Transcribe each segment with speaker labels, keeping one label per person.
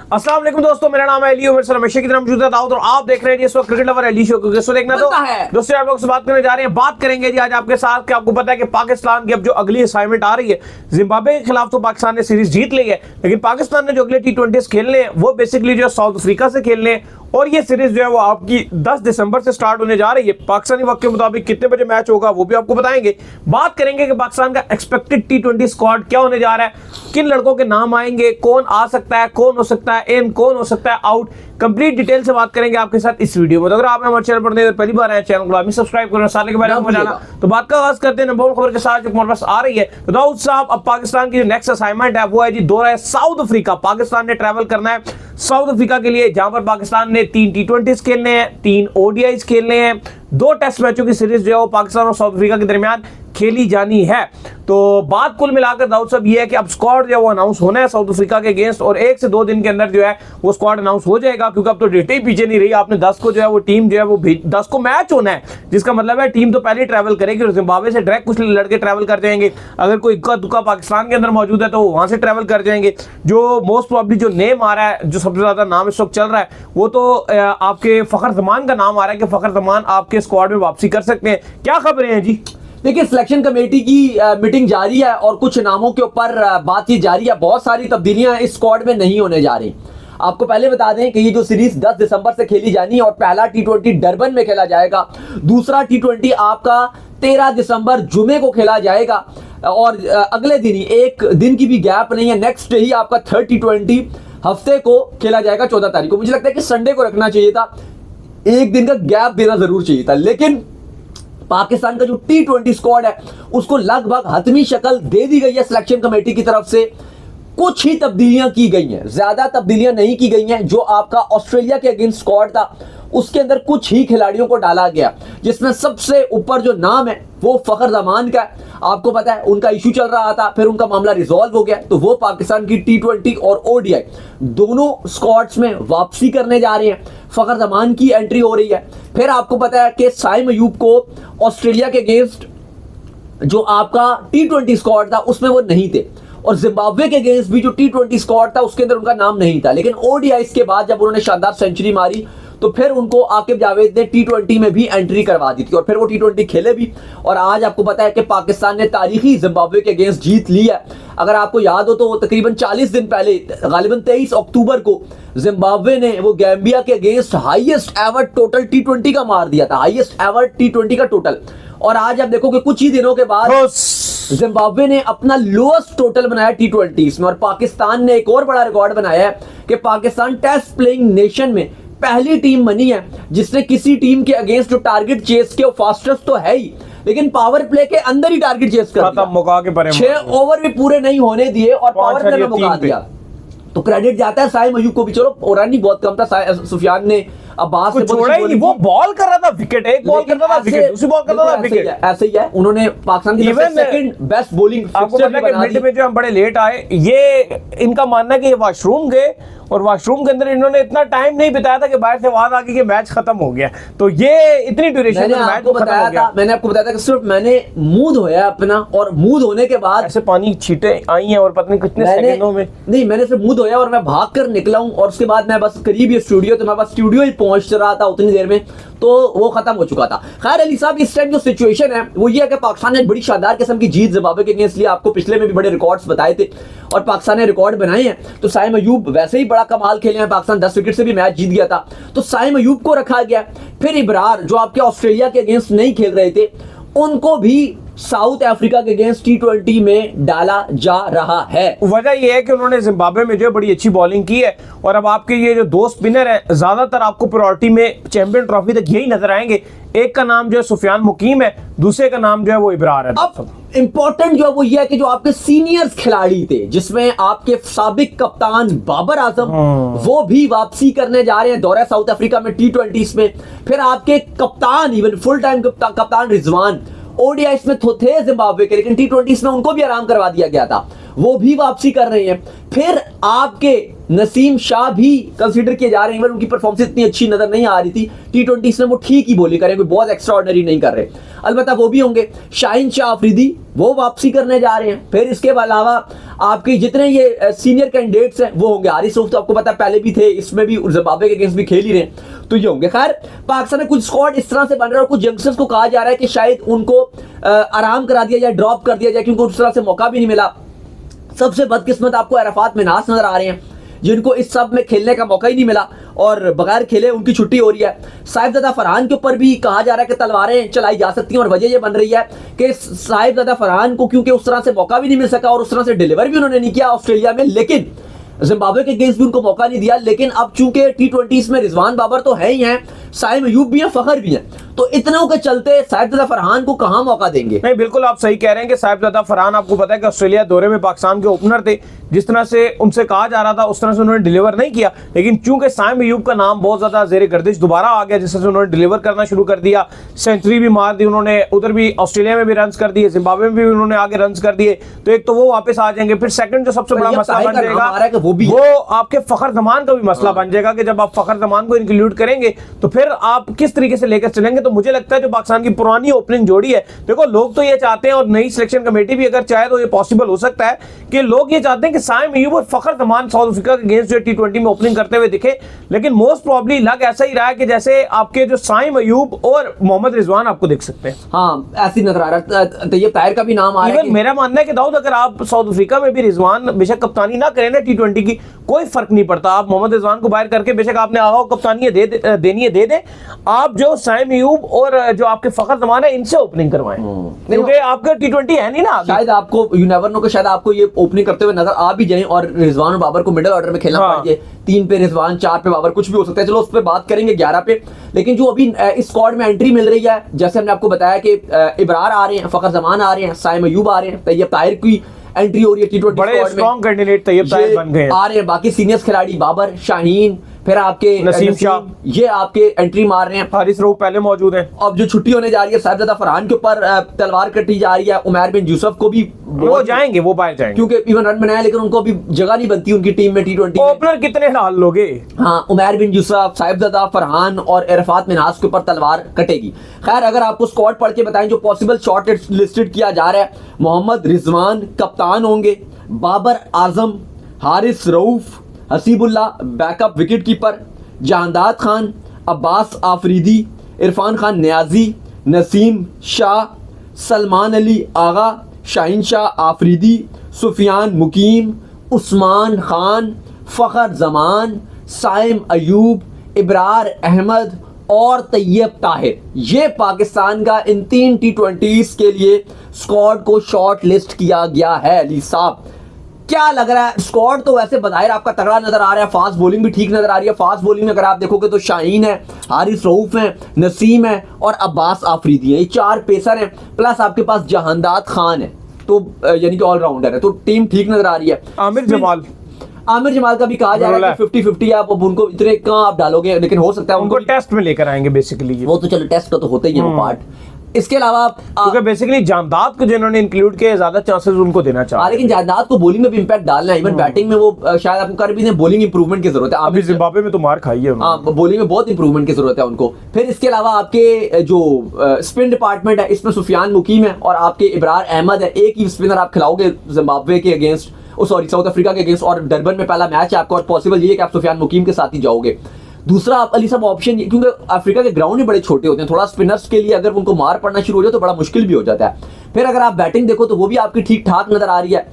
Speaker 1: अस्सलाम वालेकुम दोस्तों, मेरा नाम है अली, मेरे साथ हमेशा की तरह मौजूद है दाऊद और आप देख रहे हैं जी इस वक्त क्रिकेट लवर अली शो को। दोस्तों देखना तो दोस्तों आप लोग से बात करने जा रहे हैं, बात करेंगे जी आज आपके साथ कि आपको पता है कि पाकिस्तान की अब जो अगली असाइनमेंट आ रही है, जिम्बाब्वे के खिलाफ तो पाकिस्तान ने सीरीज जीत ली है, लेकिन पाकिस्तान ने जो अगले T20 खेलने हैं वो बेसिकली जो साउथ अफ्रीका से खेलने हैं और ये सीरीज जो है वो आपकी 10 दिसंबर से स्टार्ट होने जा रही है। पाकिस्तानी वक्त के मुताबिक कितने बजे मैच होगा वो भी आपको बताएंगे। बात करेंगे कि पाकिस्तान का एक्सपेक्टेड T20 स्क्वाड क्या होने जा रहा है, किन लड़कों के नाम आएंगे, कौन आ सकता है, कौन हो सकता है इन, कौन हो सकता है आउट, कंप्लीट डिटेल से बात करेंगे आपके साथ इस वीडियो में। तो अगर आप हमारे चैनल पर नए पहली बार आए चैनल को लाजमी सब्सक्राइब करें, साले के बारे में जाना। तो बात का आगाज करते हैं नंबर 1 खबर के साथ जो हमारे पास आ रही है। तो दाऊद साहब, अब पाकिस्तान की जो नेक्स्ट असाइनमेंट है वो है जी दौरा साउथ अफ्रीका। पाकिस्तान ने ट्रैवल करना है साउथ अफ्रीका के लिए, जहां पर पाकिस्तान ने 3 T20 खेलने हैं, 3 ODIs खेलने हैं, 2 टेस्ट मैचों की सीरीज जो है वो पाकिस्तान और साउथ अफ्रीका के दरमियान खेली जानी है। तो बात कुल मिलाकर दाऊद साहब ये है कि अब स्क्वाड जो है वो अनाउंस होना है साउथ अफ्रीका के अगेंस्ट और 1 से 2 दिन के अंदर जो है वो स्क्वाड अनाउंस हो जाएगा, क्योंकि अब तो डेटे ही पीछे नहीं रही। आपने 10 को जो है वो टीम जो है वो 10 को मैच होना है, जिसका मतलब है टीम तो पहले ट्रैवल करेगी और जिम्बाब्वे से डायरेक्ट कुछ लड़के ट्रैवल कर जाएंगे। अगर कोई इक्का दुक्का पाकिस्तान के अंदर मौजूद है तो वहां से ट्रैवल कर जाएंगे। जो मोस्ट प्रॉब्ली जो नेम आ रहा है, जो सबसे ज्यादा नाम इस वक्त चल रहा है, वो तो आपके फखर जमान का नाम आ रहा है कि फखर जमान आपके स्क्वाड में वापसी कर सकते हैं। क्या खबरें हैं जी?
Speaker 2: देखिए, सिलेक्शन कमेटी की मीटिंग जारी है और कुछ नामों के ऊपर बातचीत जारी है। बहुत सारी तब्दीलियां इस स्क्वाड में नहीं होने जा रही। आपको पहले बता दें कि ये जो सीरीज 10 दिसंबर से खेली जानी है और पहला T20 डरबन में खेला जाएगा, दूसरा T20 आपका 13 दिसंबर जुमे को खेला जाएगा और अगले दिन ही एक दिन की भी गैप नहीं है, नेक्स्ट डे ही आपका 3rd T20 हफ्ते को खेला जाएगा 14 तारीख को। मुझे लगता है कि संडे को रखना चाहिए था, एक दिन का गैप देना जरूर चाहिए था, लेकिन पाकिस्तान का जो T20 स्क्वाड है उसको लगभग हतमी शक्ल दे दी गई है सिलेक्शन कमेटी की तरफ से। कुछ ही तब्दीलियां की गई हैं, ज्यादा तब्दीलियां नहीं की गई हैं। जो आपका ऑस्ट्रेलिया के अगेंस्ट स्क्वाड था उसके अंदर कुछ ही खिलाड़ियों को डाला गया, जिसमें सबसे ऊपर जो नाम है वो फखर जमान का है। आपको पता है उनका इशू चल रहा था, फिर उनका मामला रिजॉल्व हो गया, तो वो पाकिस्तान की T20 और ODI दोनों स्क्वाड्स में वापसी करने जा रहे हैं। फखर जमान की एंट्री हो रही है। फिर आपको पता है कि साइम अयूब को ऑस्ट्रेलिया के अगेंस्ट जो आपका T20 स्क्वाड था उसमें वो नहीं थे, और जिम्बाब्वे के अगेंस्ट भी जो T20 स्क्वाड था उसके अंदर उनका नाम नहीं था, लेकिन ODIs के बाद जब उन्होंने शानदार सेंचुरी मारी तो फिर उनको आकिब जावेद ने T20 में भी एंट्री करवा दी थी और फिर वो T20 खेले भी। और आज आपको पता है कि पाकिस्तान ने तारीखी जिम्बाब्वे के अगेंस्ट जीत ली है। अगर आपको याद हो तो तकरीबन 40 दिन पहले, गालिबन 23 अक्टूबर को जिम्बाब्वे ने वो गैम्बिया के against highest ever total T20 का मार दिया था, हाईएस्ट एवर T20 का टोटल। और आज आप देखो कि कुछ ही दिनों के बाद जिम्बाब्वे ने अपना लोएस्ट टोटल बनाया T20 में, और पाकिस्तान ने एक और बड़ा रिकॉर्ड बनाया है कि पाकिस्तान टेस्ट प्लेइंग नेशन में पहली टीम बनी है जिसने किसी टीम के अगेंस्ट जो टारगेट चेस के, फास्टेस्ट तो है ही, लेकिन पावर प्ले के अंदर ही टारगेट चेस कर दिया। 6 ओवर भी पूरे नहीं होने दिए और पावर प्ले में मुका दिया। तो क्रेडिट जाता है साइम अयूब को भी। चलो रन ही बहुत कम था, सुफियान ने अब्बास ने छोड़ा ही नहीं,
Speaker 1: वो बॉल कर रहा था विकेट, एक बॉल करता था विकेट, दूसरी बॉल करता था विकेट।
Speaker 2: ऐसे ही है, उन्होंने पाकिस्तान की सेकंड बेस्ट बॉलिंग।
Speaker 1: आपको पता है कि मिड में जो हम बड़े लेट आए, ये इनका मानना है कि ये वॉशरूम गए और वॉशरूम के अंदर इन्होंने इतना टाइम नहीं बिताया था कि बाहर से आवाज आ गई कि मैच खत्म हो गया। तो ये इतनी ड्यूरेशन में मैच खत्म हो गया।
Speaker 2: मैंने आपको बताया था कि सिर्फ मैंने मुंह धोया अपना, और मुंह धोने के बाद
Speaker 1: ऐसे पानी छींटे आई हैं और पता नहीं कितने सेकंडों में,
Speaker 2: नहीं मैंने सिर्फ मुंह धोया और मैं भाग कर निकला हूं, और उसके बाद मैं बस करीब ये स्टूडियो, तो मैं बस स्टूडियो ही पहुंच रहा था उतनी देर में, तो वो खत्म हो चुका था। खैर अली साहब, इस टाइम जो सिचुएशन है वो ये है कि पाकिस्तान ने बड़ी शानदार किस्म की जीत जिम्बाब्वे के अगेंस्ट लिया। आपको पिछले में भी बड़े रिकॉर्ड्स बताए थे और पाकिस्तान ने रिकॉर्ड बनाए हैं। तो साइम अयूब वैसे ही बड़ा कमाल खेले हैं, पाकिस्तान 10 विकेट से भी मैच जीत गया था, तो साइम अयूब को रखा गया। फिर इब्रार जो आपके ऑस्ट्रेलिया के अगेंस्ट नहीं खेल रहे थे, उनको भी साउथ अफ्रीका के अगेंस्ट T20 में डाला जा रहा है।
Speaker 1: वजह यह है कि उन्होंने जिम्बाब्वे में जो बड़ी अच्छी बॉलिंग की है, और अब आपके ये जो 2 स्पिनर हैं ज्यादातर आपको प्रायोरिटी में चैंपियन ट्रॉफी तक यही नजर आएंगे। एक का नाम जो है सुफियान मुकीम है, दूसरे का नाम जो है वो इब्रार है।
Speaker 2: अब इंपॉर्टेंट जो है वो ये है कि जो आपके सीनियर्स खिलाड़ी थे, जिसमें आपके साबिक कप्तान बाबर आजम, वो भी वापसी करने जा रहे हैं दौरा साउथ अफ्रीका में T20 में। फिर आपके कप्तान, इवन फुल टाइम कप्तान रिजवान ODIs में थे जिम्बाब्वे के, लेकिन T20 में उनको भी आराम करवा दिया गया था, वो भी वापसी कर रहे हैं। फिर आपके नसीम शाह भी कंसीडर किए जा रहे हैं, उनकी परफॉर्मेंस इतनी अच्छी नजर नहीं आ रही थी T20 में, वो ठीक ही बोली करें, कोई बहुत एक्स्ट्रा ऑर्डिनरी नहीं कर रहे। अलबत्ता वो भी होंगे। शाहीन शाह अफरीदी वो वापसी करने जा रहे हैं। फिर इसके अलावा आपके जितने ये सीनियर कैंडिडेट्स हैं वो होंगे। हारिस रऊफ तो आपको पता है पहले भी थे, इसमें भी जिम्बाब्वे के अगेंस्ट भी खेल ही रहे हैं, तो ये होंगे। खैर पाकिस्तान में कुछ स्क्वाड इस तरह से बन रहा है और कुछ यंगस्टर्स को कहा जा रहा है कि शायद उनको आराम करा दिया जाए, ड्रॉप कर दिया जाए, क्योंकि उस तरह से मौका भी नहीं मिला। सबसे बदकिस्मत आपको अरफात मिन्हास नजर आ रहे हैं, जिनको इस सब में खेलने का मौका ही नहीं मिला और बगैर खेले उनकी छुट्टी हो रही है। साहिबजादा फरहान के ऊपर भी कहा जा रहा है कि तलवारें चलाई जा सकती हैं, और वजह यह बन रही है कि साहिबजादा फरहान को क्योंकि उस तरह से मौका भी नहीं मिल सका और उस तरह से डिलीवर भी उन्होंने नहीं किया ऑस्ट्रेलिया में, लेकिन जिम्बाब्वे के अगेंस्ट भी उनको मौका नहीं दिया। लेकिन अब चूंकि T20 में रिजवान बाबर तो है ही हैं, साइम अयूब भी हैं, फखर भी हैं, तो इतनों के चलते साहिबजादा फरहान को कहां मौका देंगे?
Speaker 1: नहीं, बिल्कुल आप सही कह रहे हैं कि साहिबजादा फरहान, आपको पता है कि ऑस्ट्रेलिया दौरे में पाकिस्तान के ओपनर थे, जिस तरह से उनसे कहा जा रहा था उस तरह से उन्होंने डिलीवर नहीं किया। लेकिन चूंकि साइम अयूब का नाम बहुत ज्यादा जेर गर्दिश दोबारा आ गया, जिस तरह से उन्होंने डिलीवर करना शुरू कर दिया, सेंचुरी भी मार दी उन्होंने, उधर भी ऑस्ट्रेलिया में भी रन कर दिए, जिम्बाब्वे में भी उन्होंने आगे रन कर दिए, तो एक तो वो वापस आ जाएंगे। फिर सेकंड जो सबसे बड़ा मसला बन जाएगा वो आपके फखर जमान का भी मसला बन जाएगा कि जब आप फखर जमान को इंक्लूड करेंगे तो फिर आप किस तरीके से लेकर चलेंगे। तो मुझे लगता है जो पाकिस्तान की पुरानी ओपनिंग जोड़ी है, देखो लोग तो ये चाहते हैं और नई सिलेक्शन कमेटी भी अगर चाहे तो ये पॉसिबल हो सकता है कि लोग ये चाहते हैं कि साइम अयूब और फखर जमान साउथ अफ्रीका के अगेंस्ट जो T20 में ओपनिंग करते हुए दिखे। लेकिन मोस्ट प्रोबेबली लग ऐसा ही रहा है कि जैसे आपके जो साइम अयूब और मोहम्मद रिजवान आपको देख सकते हैं।
Speaker 2: हाँ, ऐसी नजर आ रहा है। तैयब ताहिर का भी नाम आ रहा है।
Speaker 1: मेरा मानना है कि दाऊद अगर आप साउथ अफ्रीका में भी रिजवान बेशक कप्तानी ना करें ना T20 की, कोई फर्क नहीं पड़ता। आप मोहम्मद रिजवान को बाहर करके बेशक आपने आगा कप्तानी देनी है दे दे, आप जो साइम अयूब और जो आपके फखर जमान है इनसे ओपनिंग करवाएं, क्योंकि आपका T20 है नहीं ना।
Speaker 2: शायद आपको यू नेवर नो कि शायद आपको ये ओपनिंग करते हुए नजर आ भी जाए और रिजवान और बाबर को मिडिल ऑर्डर में खेलना पड़ जाए। 3 पे रिजवान, 4 पे बाबर, कुछ भी हो सकता है। चलो उस पर बात करेंगे 11 पे। लेकिन जो अभी इस स्क्वाड में एंट्री मिल रही है, जैसे हमने आपको बताया कि इब्रार आ रहे हैं, फखर जमान आ रहे हैं, साइम अयूब आ रहे हैं, तैयब ताहिर की एंट्री हो रही है T20
Speaker 1: बड़े स्ट्रॉन्ग कैंडिडेट तैयब ताहिर बन गए
Speaker 2: आ रहे हैं। बाकी सीनियर्स खिलाड़ी बाबर, शाहीन, फिर आपके
Speaker 1: नसीम शाह,
Speaker 2: ये आपके एंट्री मार रहे हैं।
Speaker 1: हारिस रऊफ पहले मौजूद हैं।
Speaker 2: अब जो छुट्टी होने जा रही है साहिबजादा फरहान के ऊपर तलवार कटी जा रही है। उमैर बिन यूसुफ को भी
Speaker 1: वो जाएंगे, वो बाहर जाएंगे
Speaker 2: क्योंकि इवन रन बनाया, लेकिन उनको भी जगह नहीं बनती उनकी टीम में T20
Speaker 1: ओपनर कितने डाल लोगे?
Speaker 2: हाँ, उमैर बिन यूसुफ, साहिबजादा फरहान और अरफात मिन्हास के ऊपर तलवार कटेगी। खैर अगर आपको स्क्वाड पढ़ के बताएं जो पॉसिबल शॉर्ट लिस्टेड किया जा रहा है, मोहम्मद रिजवान कप्तान होंगे, Babar Azam, Haris Rauf, Haseebullah backup wicket keeper, Jahandad Khan, Abbas Afridi, Irfan Khan Niazi, Naseem Shah, Salman Ali Agha, Shaheen Shah Afridi, Sufiyan Muqeem, Usman Khan, Fakhar Zaman, Saim Ayub, Abrar Ahmed और तैयब ताहिर। ये पाकिस्तान का इन 3 T20s के लिए स्क्वाड को शॉर्ट लिस्ट किया गया है। अली साहब क्या लग रहा है? स्क्वाड तो वैसे बज़ाहिर आपका तगड़ा नजर आ रहा है, फास्ट बॉलिंग भी ठीक नजर आ रही है। फास्ट बॉलिंग में अगर आप देखोगे तो शाहीन है, हारिस रऊफ है, नसीम है और अब्बास आफरीदी है। ये 4 पेसर हैं, प्लस आपके पास जहांदाद खान है, तो यानी कि ऑलराउंडर है, तो टीम ठीक नजर आ रही है।
Speaker 1: आमिर जमाल का
Speaker 2: भी कहा जा रहा है कि 50-50 आप उनको इतने कहाँ आप डालोगे, लेकिन हो सकता है
Speaker 1: उनको टेस्ट में लेकर आएंगे बेसिकली।
Speaker 2: वो तो चलो टेस्ट का तो होता ही है वो पार्ट। इसके अलावा
Speaker 1: क्योंकि बेसिकली जांदाद को जिन्होंने इंक्लूड किया ज्यादा चांसेस उनको देना चाहिए,
Speaker 2: लेकिन जांदाद को बॉलिंग में भी इंपैक्ट डालना है। इवन बैटिंग में वो शायद आपको कर भी दें, बॉलिंग इंप्रूवमेंट की जरूरत है।
Speaker 1: अभी जिम्बाब्वे में तो मार खाई है,
Speaker 2: बॉलिंग में बहुत इंप्रूवमेंट की जरूरत है उनको। फिर इसके अलावा आपके जो स्पिन डिपार्टमेंट है, इसमें सुफियान मुकीम है और आपके इब्रार अहमद है। एक ही स्पिनर आप खिलाओगे जिम्बाब्वे के अगेंस्ट, साउथ अफ्रीका के अगेंस्ट, और डरबन में पहला मैच है आपका, और पॉसिबल ये है कि आप सुफियान मुकीम के साथ ही जाओगे। दूसरा आप अली साहब ऑप्शन, क्योंकि अफ्रीका के ग्राउंड ही बड़े छोटे होते हैं, थोड़ा स्पिनर्स के लिए अगर उनको मार पड़ना शुरू हो जाए तो बड़ा मुश्किल भी हो जाता है। फिर अगर आप बैटिंग देखो तो वो भी आपकी ठीक ठाक नजर आ रही है।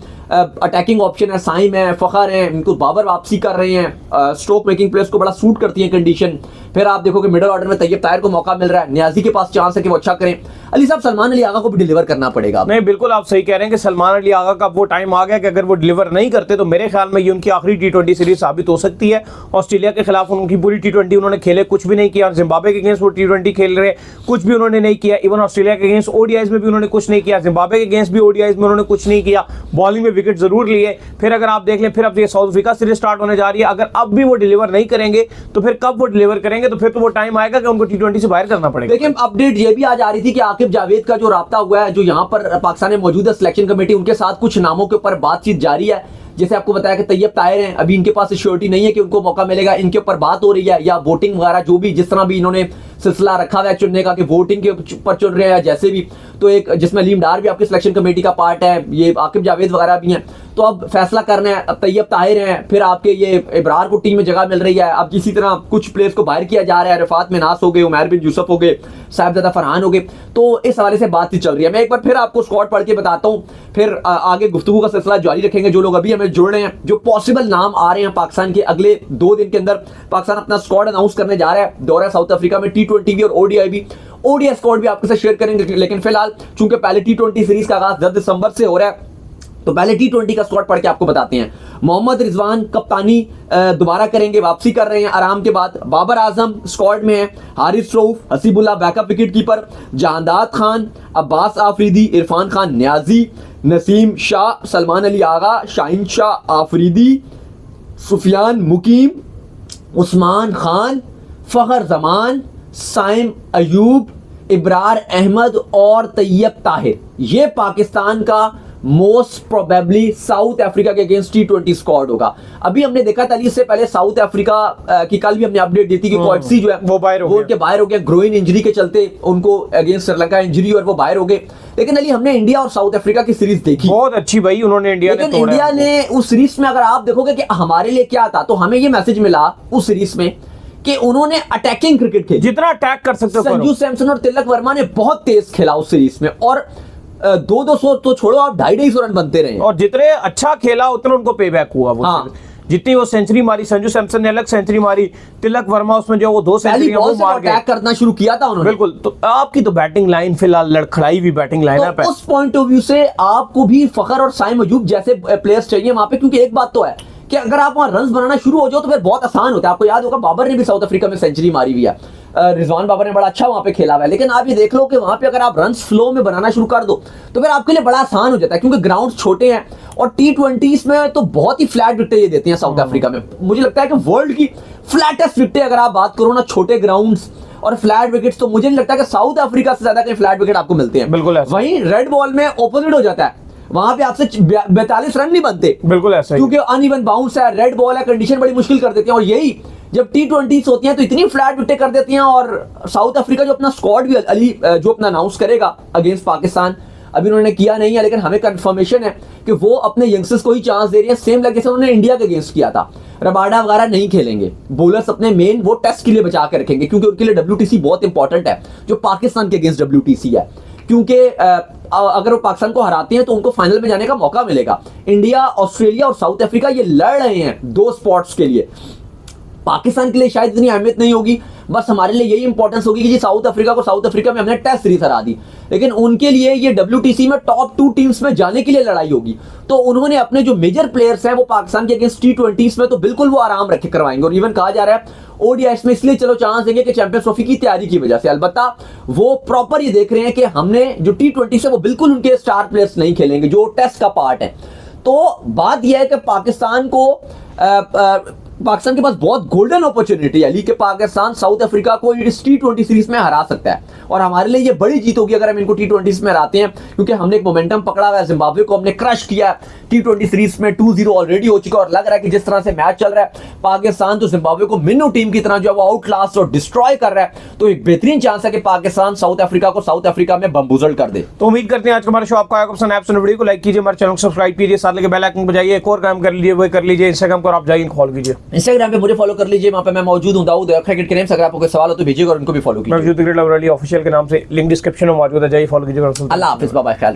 Speaker 2: अटैकिंग ऑप्शन है, साइम है, फखर है, इनको बाबर वापसी कर रहे हैं, स्ट्रोक मेकिंग प्लेयर्स को बड़ा सूट करती है कंडीशन। फिर आप देखो कि मिडिल ऑर्डर में तैयब ताहिर को मौका मिल रहा है, न्याजी के पास चांस है कि वो अच्छा करें। अली साहब सलमान अली आगा को भी डिलीवर करना पड़ेगा।
Speaker 1: नहीं, बिल्कुल आप सही कह रहे हैं कि सलमान अली आगा का वो टाइम आ गया कि अगर वो डिलीवर नहीं करते तो मेरे ख्याल में ये उनकी आखिरी T20 सीरीज साबित हो सकती है। ऑस्ट्रेलिया के खिलाफ उनकी पूरी T20 उन्होंने खेले, कुछ भी नहीं किया। जिम्बाब्वे के अगेंस्ट वो T20 खेल रहे, कुछ भी उन्होंने नहीं किया। इवन ऑस्ट्रेलिया के अगेंस्ट ODIs में भी उन्होंने कुछ नहीं किया, जिम्बाब्वे के अगेंस्ट भी ODIs में उन्होंने कुछ नहीं किया। बॉलिंग में विकेट जरूर लिए। फिर अगर आप देख लें, फिर अब ये साउथ अफ्रीका सीरीज स्टार्ट होने जा रही है, अगर अब भी वो डिलीवर नहीं करेंगे तो फिर कब वो डिलीवर करेंगे? तो फिर तो वो टाइम आएगा कि उनको T20 से बाहर करना पड़ेगा।
Speaker 2: लेकिन अपडेट ये भी आ जा रही थी कि आकिब जावेद का जो राब्ता हुआ है, जो यहाँ पर पाकिस्तान में मौजूद है सिलेक्शन कमेटी, उनके साथ कुछ नामों के ऊपर बातचीत जारी है, जैसे आपको बताया कि तैयब ताहिर हैं, अभी इनके पास श्योरिटी नहीं है कि उनको मौका मिलेगा, इनके ऊपर बात हो रही है या वोटिंग वगैरह जो भी जिस तरह भी इन्होंने सिलसिला रखा हुआ है चुनने का कि वोटिंग के ऊपर चुन रहे हैं जैसे भी, तो एक जिसमें अलीम डार भी आपकी सिलेक्शन कमेटी का पार्ट है, ये आकिब जावेद वगैरह भी हैं, तो अब फैसला करना है। अब तैयब ताहिर हैं, फिर आपके ये इब्रार को टीम में जगह मिल रही है, अब इसी तरह कुछ प्लेयर्स को बाहर किया जा रहा है, रफात मिनास हो गए, उमैर बिन यूसुफ हो गए, साहिबजादा फरहान हो गए, तो इस हवाले से बातचीत चल रही है। मैं एक बार फिर आपको स्क्वाड पढ़ के बताता हूँ, फिर आगे गुफ्तगू का सिलसिला जारी रखेंगे। जो लोग अभी हमें जुड़ रहे हैं, जो पॉसिबल नाम आ रहे हैं पाकिस्तान के, अगले 2 दिन के अंदर पाकिस्तान अपना स्क्वाड अनाउंस करने जा रहा है, दौरा साउथ अफ्रीका में, T20 भी और ODI भी, ODI स्क्वाड भी आपके साथ शेयर करेंगे। लेकिन फिलहाल चूंकि पहले T20 सीरीज का आगाज 10 दिसंबर से हो रहा है, तो पहले T20 का स्क्वाड पढ़ के आपको बताते हैं। मोहम्मद रिजवान कप्तानी दोबारा करेंगे, वापसी कर रहे हैं आराम के बाद। बाबर आजम स्क्वाड में है, Haris Rauf, Haseebullah backup wicket keeper, Jahandad Khan, Abbas Afridi, Irfan Khan Niazi, Naseem Shah, Salman Ali Agha, Shaheen Shah Afridi, Sufiyan Muqeem, Usman Khan, Fakhar Zaman, Saim Ayub, Abrar Ahmed और तैयब ताहिर। ये पाकिस्तान का मोस्ट प्रोबेबली साउथ अफ्रीका के अगेंस्ट T20 स्क्वाड होगा। अभी हमने देखा था इससे पहले साउथ अफ्रीका की कल भी हमने अपडेट दी थी कि कोएट्सी जो है वो बाहर हो गया ग्रोइन इंजरी के चलते, उनको अगेंस्ट श्रीलंका इंजरी और वो बाहर हो गए। लेकिन अली हमने इंडिया और साउथ अफ्रीका की सीरीज देखी,
Speaker 1: बहुत अच्छी भाई उन्होंने
Speaker 2: इंडिया ने उस सीरीज में, अगर आप देखोगे कि हमारे लिए क्या था, तो हमें ये मैसेज मिला उस सीरीज में कि उन्होंने अटैकिंग क्रिकेट खेली,
Speaker 1: जितना अटैक कर सकते हो।
Speaker 2: संजू सैमसन और तिलक वर्मा ने बहुत तेज खेला उस सीरीज में, और 200 तो छोड़ो, आप 250 रन बनते रहे,
Speaker 1: और जितने अच्छा खेला उतना उनको पे बैक हुआ। वो
Speaker 2: हाँ।
Speaker 1: जितनी वो सेंचुरी मारी, संजू सैमसन ने अलग सेंचुरी मारी, तिलक वर्मा उसमें जो वो 2 सेंचुरी वो मार गए,
Speaker 2: अटैक करना शुरू किया था उन्होंने।
Speaker 1: बिल्कुल। तो आपकी तो बैटिंग लाइन फिलहाल लड़खड़ाई हुई बैटिंग लाइन
Speaker 2: तो उस पॉइंट ऑफ व्यू से आपको भी फखर और साइम अयूब जैसे प्लेयर्स चाहिए वहां पे, क्योंकि एक बात तो है कि अगर आप वहां रन्स बनाना शुरू हो जाओ तो फिर बहुत आसान होता है। आपको याद होगा बाबर ने भी साउथ अफ्रीका में सेंचुरी मारी हुई है, रिजवान बाबर ने बड़ा अच्छा वहां पे खेला हुआ है। लेकिन आप ये देख लो कि वहां पे अगर आप रन्स फ्लो में बनाना शुरू कर दो तो फिर आपके लिए बड़ा आसान हो जाता है, क्योंकि ग्राउंड छोटे हैं और T20 में तो बहुत ही फ्लैट विकेटें ये देती हैं साउथ अफ्रीका में। मुझे लगता है कि वर्ल्ड की फ्लैटेस्ट विकेटें अगर आप बात करो ना, छोटे ग्राउंड्स और फ्लैट विकेट्स, तो मुझे नहीं लगता कि साउथ अफ्रीका से ज्यादा कहीं फ्लैट विकेट आपको मिलते हैं।
Speaker 1: बिल्कुल।
Speaker 2: वहीं रेड बॉल में ऑपोजिट हो जाता है, वहां पे आपसे 42 रन नहीं बनते,
Speaker 1: बिल्कुल ऐसा,
Speaker 2: क्योंकि अनइवन बाउंस है, रेड बॉल है, कंडीशन बड़ी मुश्किल कर देती है। और यही जब T20 होती हैं तो इतनी फ्लैट विकेटें कर देती हैं। और साउथ अफ्रीका जो अपना स्क्वाड भी अली जो अपना अनाउंस करेगा अगेंस्ट पाकिस्तान, अभी उन्होंने किया नहीं है, लेकिन हमें कंफर्मेशन है कि वो अपने यंगस्टर्स को ही चांस दे रही है, सेम लाइक जैसे उन्होंने इंडिया के अगेंस्ट किया था। रबाडा वगैरह नहीं खेलेंगे, बॉलर्स अपने मेन वो टेस्ट के लिए बचा के रखेंगे, क्योंकि उनके लिए WTC बहुत इंपॉर्टेंट है, जो पाकिस्तान के अगेंस्ट WTC है। क्योंकि अगर वो पाकिस्तान को हराते हैं तो उनको फाइनल में जाने का मौका मिलेगा। इंडिया, ऑस्ट्रेलिया और साउथ अफ्रीका ये लड़ रहे हैं 2 स्पॉट्स के लिए। पाकिस्तान के लिए शायद इतनी अहमियत नहीं होगी, बस हमारे लिए यही इंपॉर्टेंस होगी कि जी साउथ अफ्रीका को साउथ अफ्रीका में हमने टेस्ट सीरीज हरा दी, लेकिन उनके लिए ये WTC में टॉप 2 टीम्स में जाने के लिए लड़ाई होगी। तो उन्होंने अपने जो मेजर प्लेयर्स हैं वो पाकिस्तान के अगेंस्ट T20 में तो बिल्कुल वो आराम रखे करवाएंगे। और इवन कहा जा रहा है ODIs में इसलिए चलो चांस देंगे कि चैंपियंस ट्रॉफी की तैयारी की वजह से, अलबत्ता वो प्रॉपर ये देख रहे हैं कि हमने जो T20 से वो बिल्कुल उनके स्टार प्लेयर्स नहीं खेलेंगे जो टेस्ट का पार्ट है। तो बात यह है कि पाकिस्तान के पास बहुत गोल्डन अपॉर्चुनिटी है कि पाकिस्तान साउथ अफ्रीका को इस T20 सीरीज में हरा सकता है, और हमारे लिए ये बड़ी जीत होगी अगर हम इनको T20 में हराते हैं, क्योंकि हमने एक मोमेंटम पकड़ा हुआ है। जिम्बाब्वे को हमने क्रश किया T20 सीरीज में, 2-0 ऑलरेडी हो चुका है, और लग रहा है कि जिस तरह से मैच चल रहा है पाकिस्तान तो जिम्बाब्वे को मिन्नू टीम की तरह जो है वो आउट क्लास और डिस्ट्रॉय कर रहा है। तो एक बेहतरीन चांस है कि पाकिस्तान साउथ अफ्रीका को साउथ अफ्रीका में बम्बूजल कर दे।
Speaker 1: तो उम्मीद करते हैं आज का हमारा शो आपको आया पसंद। ऐप सुन वीडियो को लाइक कीजिए, हमारे चैनल को सब्सक्राइब कीजिए, साथ लेके बेल आइकन बजाइए, एक और काम कर लीजिए वो कर लीजिए, इंस्टाग्राम पर आप जाइए फॉलो कीजिए,
Speaker 2: इंस्टाग्राम पे मुझे फॉलो कर लीजिए, वहां पे मैं मौजूद हूं, दाऊद क्रिकेट के नेम से। अगर आपको कोई सवाल हो तो भेजिएगा और उनको भी फॉलो कीजिए।
Speaker 1: क्रिकेट लवर अली ऑफिशियल के नाम से लिंक डिस्क्रिप्शन में मौजूद है, जाइए फॉलो कीजिएगा।
Speaker 2: अल्लाह हाफिज़, बाय बाय।